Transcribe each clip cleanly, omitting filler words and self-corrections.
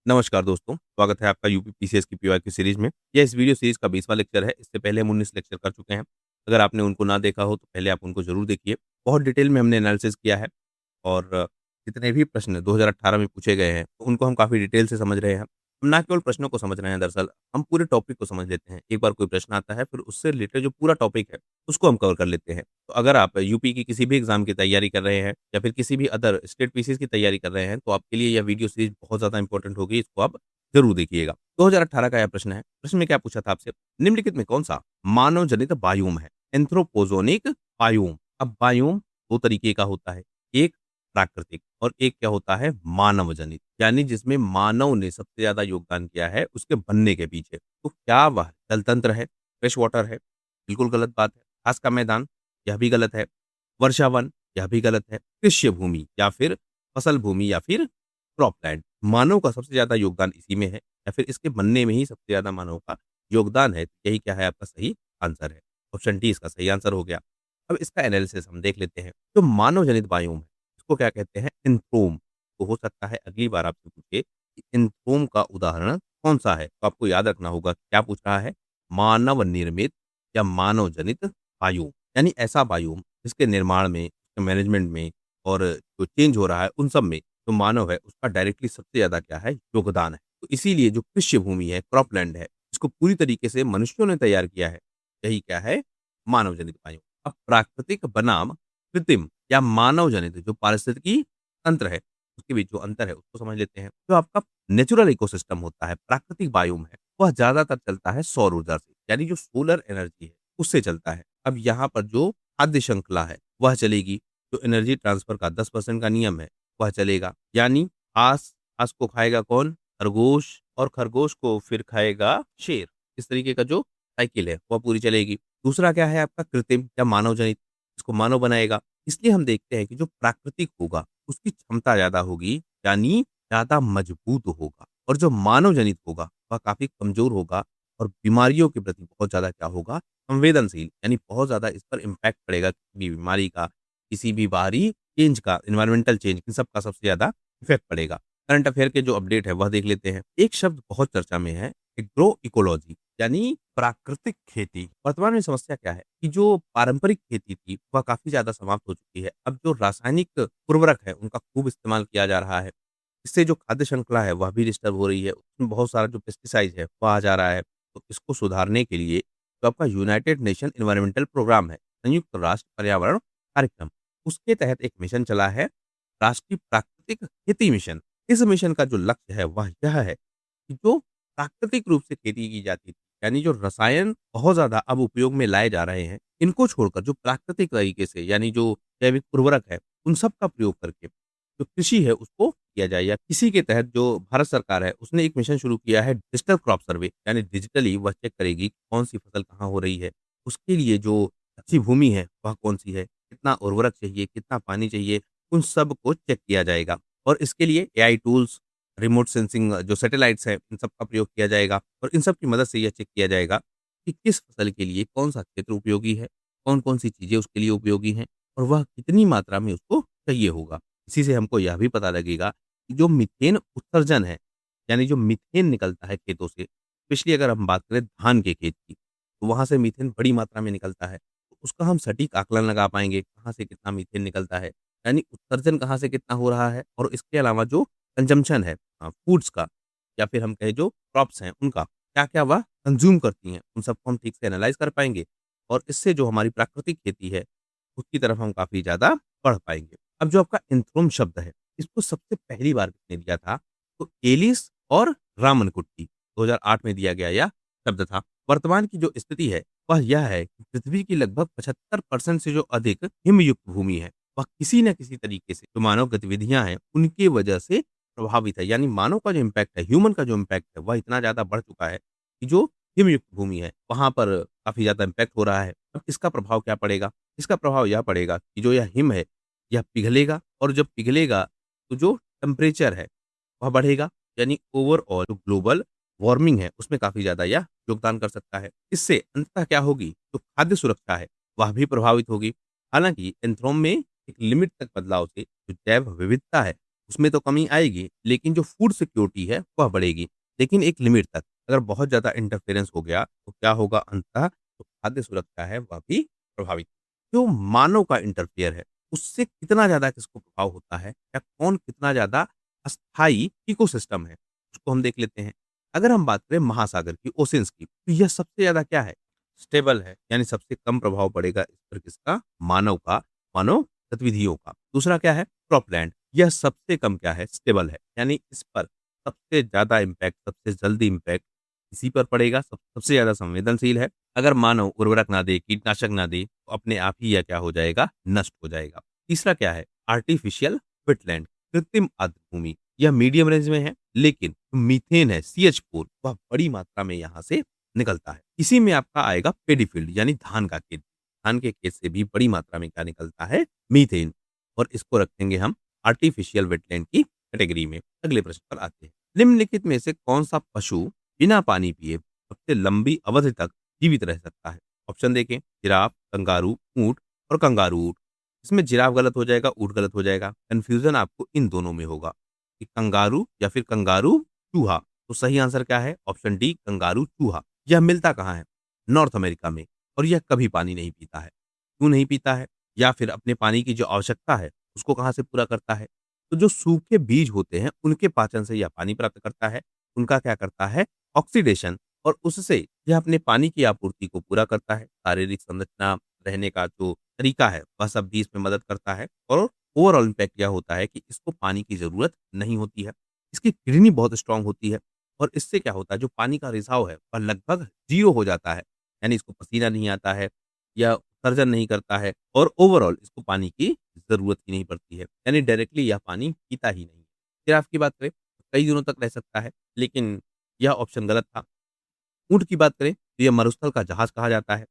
नमस्कार दोस्तों, स्वागत है आपका यूपी पीसीएस की पीवाईक्यू सीरीज़ में। यह इस वीडियो सीरीज़ का 20वां लेक्चर है। इससे पहले हम 19 लेक्चर कर चुके हैं। अगर आपने उनको ना देखा हो तो पहले आप उनको ज़रूर देखिए। बहुत डिटेल में हमने एनालिसिस किया है और जितने भी प्रश्न 2018 में पूछे गए हैं, तो उनको हम काफ़ी डिटेल से समझ रहे हैं। हम ना केवल प्रश्नों को समझ रहे हैं दरअसल, हम पूरे टॉपिक को समझ लेते हैं। एक बार कोई प्रश्न आता है, फिर उससे रिलेटेड जो पूरा टॉपिक है, उसको हम कवर कर लेते हैं। तो अगर आप यूपी की किसी भी एग्ज़ाम की तैयारी कर रहे हैं या फिर किसी भी अदर स्टेट पीसीएस की तैयारी कर रहे हैं, तो आपके लिए यह वीडियो सीरीज़ बहुत ज़्यादा इम्पोर्टेंट होगी। इसको आप ज़रूर देखिएगा। 2018 का यह प्रश्न है। प्रश्न में क्या पूछा था आपसे? निम्नलिखित में कौन-सा मानव जनित बायोम है? एंथ्रोपोज़ोनिक बायोम। अब बायोम 2 तरीके का होता है। एक प्राकृतिक और एक क्या होता है मानव जनित, यानी जिसमें मानव ने सबसे ज़्यादा योगदान किया है उसके बनने के पीछे। तो क्या वह जल तंत्र है? फ्रेश वाटर है? बिल्कुल गलत बात है। घास का मैदान? यह भी गलत है। वर्षावन? यह भी गलत है। कृष्य भूमि या फिर फसल भूमि या फिर क्रॉपलैंड। मानव का सबसे ज़्यादा योगदान इसी में है या फिर इसके बनने में ही सबसे ज़्यादा मानव का योगदान है। यही क्या है आपका सही आंसर है। ऑप्शन डी इसका सही आंसर हो गया। अब इसका एनालिसिस हम देख लेते हैं। जो मानव जनित बायोम है, इसको क्या कहते हैं? एंथ्रोम। तो हो सकता है अगली बार आपसे पूछे कि एंथ्रोम का उदाहरण कौन-सा है? तो आपको याद रखना होगा क्या पूछ रहा है? मानव निर्मित या मानव जनित बायोम, यानी ऐसा बायोम जिसके निर्माण में, मैनेजमेंट में और जो चेंज हो रहा है उन सब में जो मानव है उसका डायरेक्टली सबसे ज़्यादा क्या है योगदान है। तो इसीलिए जो कृषि भूमि है, क्रॉपलैंड है, इसको पूरी तरीके से मनुष्यों ने तैयार किया है। यही क्या है मानव जनित बायोम। अब प्राकृतिक बनाम कृत्रिम या मानव जनित जो पारिस्थितिकी तंत्र है, उसके बीच जो अंतर है उसको समझ लेते हैं। जो आपका नेचुरल इकोसिस्टम होता है, प्राकृतिक बायोम है, वह ज़्यादातर चलता है सौर ऊर्जा से, यानी जो सोलर एनर्जी है उससे चलता है। अब यहाँ पर जो खाद्य श्रृंखला है वह चलेगी, जो एनर्जी ट्रांसफर का 10% का नियम है वह चलेगा। यानी घास, घास को खाएगा कौन? खरगोश और खरगोश को फिर खाएगा शेर। इस तरीके का जो साइकिल है वह पूरी चलेगी। दूसरा क्या है आपका कृत्रिम या मानव जनित, इसको मानव बनाएगा। इसलिए हम देखते हैं कि जो प्राकृतिक होगा उसकी क्षमता ज़्यादा होगी, यानी ज़्यादा मजबूत होगा और जो मानव जनित होगा वह काफ़ी कमज़ोर होगा और बीमारियों के प्रति बहुत ज़्यादा क्या होगा संवेदनशील, यानी बहुत ज़्यादा इस पर इम्पैक्ट पड़ेगा किसी भी बीमारी का, किसी भी बाहरी चेंज का, एनवायरमेंटल चेंज इन सब का सबसे ज़्यादा इफ़ेक्ट पड़ेगा। करंट अफ़ेयर के जो अपडेट है वह देख लेते हैं। एक शब्द बहुत चर्चा में है, एग्रो इकोलॉजी, यानी प्राकृतिक खेती। वर्तमान में समस्या क्या है कि जो पारंपरिक खेती थी वह काफ़ी ज़्यादा समाप्त हो चुकी है। अब जो रासायनिक उर्वरक है उनका खूब इस्तेमाल किया जा रहा है। इससे जो खाद्य श्रृंखला है वह भी डिस्टर्ब हो रही है। उसमें बहुत सारा जो पेस्टिसाइड है वह आ जा रहा है। तो इसको सुधारने के लिए जो आपका यूनाइटेड नेशन एनवायरमेंटल प्रोग्राम है, संयुक्त राष्ट्र पर्यावरण कार्यक्रम, उसके तहत एक मिशन चला है, राष्ट्रीय प्राकृतिक खेती मिशन। इस मिशन का जो लक्ष्य है वह यह है कि जो प्राकृतिक रूप से खेती की जाती थी, यानी जो रसायन बहुत ज़्यादा अब उपयोग में लाए जा रहे हैं, इनको छोड़कर जो प्राकृतिक तरीके से यानी जो जैविक उर्वरक है, उन सब का प्रयोग करके जो कृषि है उसको किया जाए। या इसी के तहत जो भारत सरकार है उसने एक मिशन शुरू किया है डिजिटल क्रॉप सर्वे, यानी डिजिटली वह चेक करेगी कौन-सी फसल कहाँ हो रही है। उसके लिए जो अच्छी भूमि है वह कौन-सी है, कितना उर्वरक चाहिए, कितना पानी चाहिए, उन सब को चेक किया जाएगा। और इसके लिए एआई टूल्स, रिमोट सेंसिंग जो सैटेलाइट्स हैं, इन सब का प्रयोग किया जाएगा और इन सब की मदद से यह चेक किया जाएगा कि किस फसल के लिए कौन-सा क्षेत्र उपयोगी है, कौन-कौन सी चीज़ें उसके लिए उपयोगी हैं और वह कितनी मात्रा में उसको चाहिए होगा। इसी से हमको यह भी पता लगेगा कि जो मीथेन उत्सर्जन है, यानी जो मीथेन निकलता है खेतों से, स्पेशली अगर हम बात करें धान के खेत की, तो वहाँ से मीथेन बड़ी मात्रा में निकलता है। तो उसका हम सटीक आकलन लगा पाएँगे, कहाँ से कितना मीथेन निकलता है, यानी उत्सर्जन कहाँ से कितना हो रहा है और इसके अलावा जो कंज़म्पशन है फूड्स का या फिर हम कहें जो क्रॉप्स हैं उनका, क्या-क्या वह कंज़्यूम करती हैं, उन सबको हम ठीक से एनालाइज़ कर पाएँगे और इससे जो हमारी प्राकृतिक खेती है, उसकी तरफ हम काफ़ी ज़्यादा बढ़ पाएँगे। अब जो आपका एंथ्रोम शब्द है, इसको सबसे पहली बार किसने दिया था? तो एलिस और रामनकुट्टी 2008 में दिया गया यह शब्द था। वर्तमान की जो स्थिति है, वह यह है कि पृथ्वी की लगभग 75% से जो अधिक हिमयुक्त भूमि है, वह किसी न किसी तरीके से जो मानव गतिविधियाँ हैं, उनकी वजह से प्रभावित है। यानी मानव का जो इम्पैक्ट है, ह्यूमन का जो इम्पैक्ट है, वह इतना ज़्यादा बढ़ चुका है कि जो हिमयुक्त भूमि है, वहाँ पर काफ़ी ज़्यादा इम्पैक्ट हो रहा है। अब इसका प्रभाव क्या पड़ेगा? इसका प्रभाव यह पड़ेगा कि जो यह हिम है, यह पिघलेगा और जब पिघलेगा, तो जो टेम्परेचर है, वह बढ़ेगा। यानी ओवरऑल जो ग्लोबल वार्मिंग है, उसमें काफ़ी ज़्यादा यह योगदान कर सकता है। इससे अंततः क्या होगी? जो खाद्य सुरक्षा है, वह भी प्रभावित होगी। हालाँकि एंथ्रोम में एक लिमिट तक बदलाव से जो जैव विविधता है, उसमें तो कमी आएगी, लेकिन जो फूड सिक्योरिटी है वह बढ़ेगी, लेकिन एक लिमिट तक। अगर बहुत ज़्यादा इंटरफेरेंस हो गया तो क्या होगा अंततः जो खाद्य सुरक्षा है वह भी प्रभावित। जो मानव का इंटरफेयर है, उससे कितना ज़्यादा किसको प्रभाव होता है या कौन कितना ज़्यादा अस्थायी इकोसिस्टम है, उसको हम देख लेते हैं। अगर हम बात करें महासागर की, ओशियंस की, तो यह सबसे ज़्यादा क्या है? स्टेबल है, यानी सबसे कम प्रभाव पड़ेगा इस पर किसका? मानव का, मानव गतिविधियों का। दूसरा क्या है? क्रॉपलैंड, यह सबसे कम क्या है? स्टेबल है, यानी इस पर सबसे ज़्यादा इम्पैक्ट, सबसे जल्दी इम्पैक्ट इसी पर पड़ेगा, सबसे ज़्यादा संवेदनशील है। अगर मानव उर्वरक ना दे, कीटनाशक ना दे, तो अपने आप ही यह क्या हो जाएगा? नष्ट हो जाएगा। तीसरा क्या है? आर्टिफिशियल वेटलैंड, कृत्रिम आर्द्र भूमि। यह मीडियम रेंज में है, लेकिन मीथेन है CH4 वह बड़ी मात्रा में यहाँ से निकलता है। इसी में आपका आएगा पेडी फील्ड, यानी धान का खेत। धान के खेत से भी बड़ी मात्रा में क्या निकलता है? मीथेन। और इसको रखेंगे हम आर्टिफिशियल वेटलैंड की कैटेगरी में। अगले प्रश्न पर आते हैं। निम्नलिखित में से कौन सा पशु बिना पानी पिए सबसे लंबी अवधि तक जीवित रह सकता है? ऑप्शन देखें, जिराफ, कंगारू, ऊंट और कंगारू ऊंट। इसमें जिराफ गलत हो जाएगा, ऊंट गलत हो जाएगा। कन्फ्यूजन आपको इन दोनों में होगा कि कंगारू या फिर कंगारू चूहा। तो सही आंसर क्या है? ऑप्शन डी, कंगारू चूहा। यह मिलता कहाँ है? नॉर्थ अमेरिका में। और यह कभी पानी नहीं पीता है। क्यों नहीं पीता है? या फिर अपने पानी की जो आवश्यकता है उसको कहाँ से पूरा करता है? तो जो सूखे बीज होते हैं उनके पाचन से यह पानी प्राप्त करता है। उनका क्या करता है? ऑक्सीडेशन, और उससे यह अपने पानी की आपूर्ति को पूरा करता है। शारीरिक संरचना, रहने का जो तरीका है वह सब भी इसमें मदद करता है, और ओवरऑल इम्पैक्ट यह होता है कि इसको पानी की ज़रूरत नहीं होती है। इसकी किडनी बहुत स्ट्रॉन्ग होती है, और इससे क्या होता है, जो पानी का रिसाव है वह लगभग 0 हो जाता है। यानी इसको पसीना नहीं आता है या उत्सर्जन नहीं करता है, और ओवरऑल इसको पानी की ज़रूरत ही नहीं पड़ती है। यानी डायरेक्टली यह पानी पीता ही नहीं है। जिराफ की बात करें तो कई दिनों तक रह सकता है, लेकिन यह ऑप्शन गलत था। ऊँट की बात करें तो यह मरुस्थल का जहाज कहा जाता है।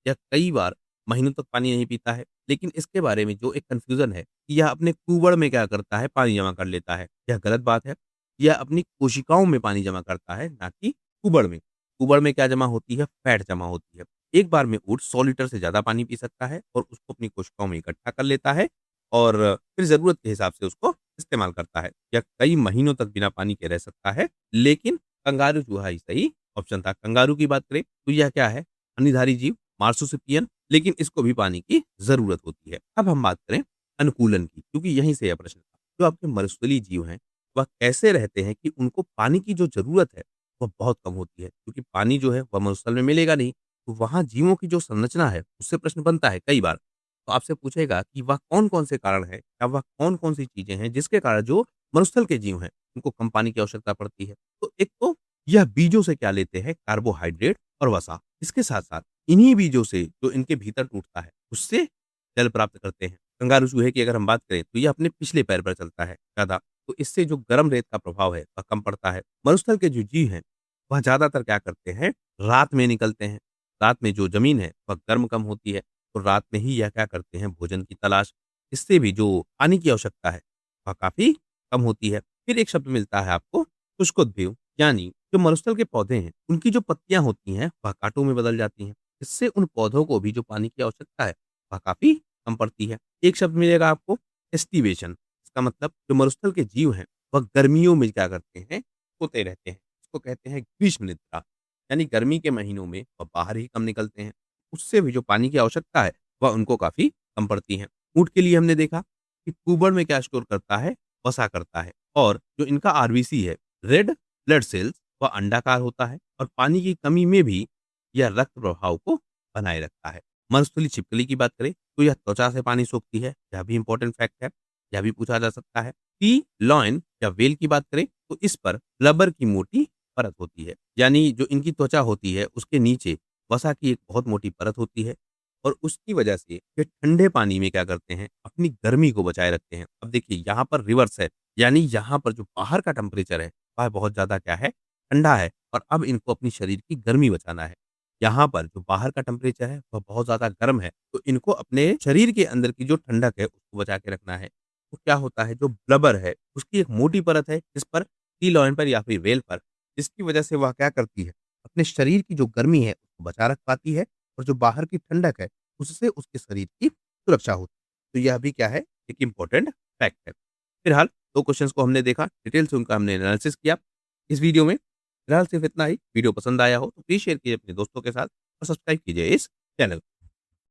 यह कई बार महीनों तक पानी नहीं पीता है, लेकिन इसके बारे में जो एक कन्फ्यूज़न है कि यह अपने कूबड़ में क्या करता है? पानी जमा कर लेता है। यह गलत बात है। यह अपनी कोशिकाओं में पानी जमा करता है, ना कि कूबड़ में। कूबड़ में क्या जमा होती है? फैट जमा होती है। एक बार में ऊँट 100 लीटर से ज़्यादा पानी पी सकता है, और उसको अपनी कोशिकाओं में इकट्ठा कर लेता है, और फिर ज़रूरत के हिसाब से उसको इस्तेमाल करता है। यह कई महीनों तक बिना पानी के रह सकता है, लेकिन कंगारू चूहा ही सही ऑप्शन था। कंगारू की बात करें तो यह क्या है? अन्नधारी जीव, मार्सुपियन, लेकिन इसको भी पानी की ज़रूरत होती है। अब हम बात करें अनुकूलन की, क्योंकि यहीं से यह प्रश्न था। जो आपके मरुस्थलीय जीव हैं, वह कैसे रहते हैं कि उनको पानी की जो ज़रूरत है, वह बहुत कम होती है? क्योंकि पानी जो है वह मरुस्थल में मिलेगा नहीं, तो वहाँ जीवों की जो संरचना है, उससे प्रश्न बनता है कई बार। तो आपसे पूछेगा कि वह कौन-कौन से कारण हैं, या वह कौन-कौन सी चीज़ें हैं जिसके कारण जो मरुस्थल के जीव हैं, उनको कम पानी की आवश्यकता पड़ती है? तो एक तो यह बीजों से क्या लेते हैं? कार्बोहाइड्रेट और वसा। इसके साथ-साथ इन्हीं बीजों से जो इनके भीतर टूटता है, उससे जल प्राप्त करते हैं। कंगारू चूहे की अगर हम बात करें तो यह अपने पिछले पैर पर चलता है ज़्यादा, तो इससे जो गर्म रेत का प्रभाव है वह कम पड़ता है। मरुस्थल के जो जीव हैं, वह ज़्यादातर क्या करते हैं? रात में निकलते हैं। रात में जो ज़मीन है वह गर्म कम होती है, तो रात में ही यह क्या करते हैं? भोजन की तलाश। इससे भी जो पानी की आवश्यकता है वह काफ़ी कम होती है। फिर एक शब्द मिलता है आपको शुष्कोद्भिव, यानी जो मरुस्थल के पौधे हैं, उनकी जो पत्तियाँ होती हैं, वह काँटों में बदल जाती हैं। इससे उन पौधों को भी जो पानी की आवश्यकता है, वह काफ़ी कम पड़ती है। एक शब्द मिलेगा आपको एस्टिवेशन, इसका मतलब जो मरुस्थल के जीव हैं, वह गर्मियों में क्या करते हैं? सोते रहते हैं। इसको कहते हैं ग्रीष्म निद्रा, यानी गर्मी के महीनों में वह बाहर ही कम निकलते हैं। उससे भी जो पानी की आवश्यकता है, वह उनको काफ़ी कम पड़ती है। ऊँट के लिए हमने देखा कि कुबड़ में क्या स्टोर करता है? वसा करता है, और जो इनका आरबीसी है, रेड ब्लड सेल्स, वह अंडाकार होता है, और पानी की कमी में भी यह रक्त प्रवाह को बनाए रखता है। मरुस्थलीय छिपकली की बात करें तो यह त्वचा से पानी सोखती है, यह भी इंपॉर्टेंट फैक्ट है, यह भी पूछा जा सकता है। सी लॉयन या व्हेल की बात करें तो इस पर रबर की मोटी परत होती है, यानी जो इनकी त्वचा होती है उसके नीचे वसा की एक बहुत मोटी परत होती है, और उसकी वजह से ये ठंडे पानी में क्या करते हैं? अपनी गर्मी को बचाए रखते हैं। अब देखिए यहाँ पर रिवर्स है, यानी यहाँ पर जो बाहर का टेम्परेचर है वह बहुत ज़्यादा क्या है? ठंडा है, और अब इनको अपनी शरीर की गर्मी बचाना है। यहाँ पर जो बाहर का टेम्परेचर है वह बहुत ज़्यादा गर्म है, तो इनको अपने शरीर के अंदर की जो ठंडक है उसको बचा के रखना है। तो क्या होता है, जो ब्लबर है उसकी एक मोटी परत है जिस पर सी लॉयन पर या फिर व्हेल पर, जिसकी वजह से वह क्या करती है? अपने शरीर की जो गर्मी है उसको बचा रख पाती है, और जो बाहर की ठंडक है उससे उसके शरीर की सुरक्षा होती है। तो यह भी क्या है? एक इम्पोर्टेंट फैक्ट है। फिलहाल 2 क्वेश्चंस को हमने देखा, डिटेल से उनका हमने एनालिसिस किया इस वीडियो में। फिलहाल सिर्फ इतना ही। वीडियो पसंद आया हो तो प्लीज़ शेयर कीजिए अपने दोस्तों के साथ और सब्सक्राइब कीजिए इस चैनल को।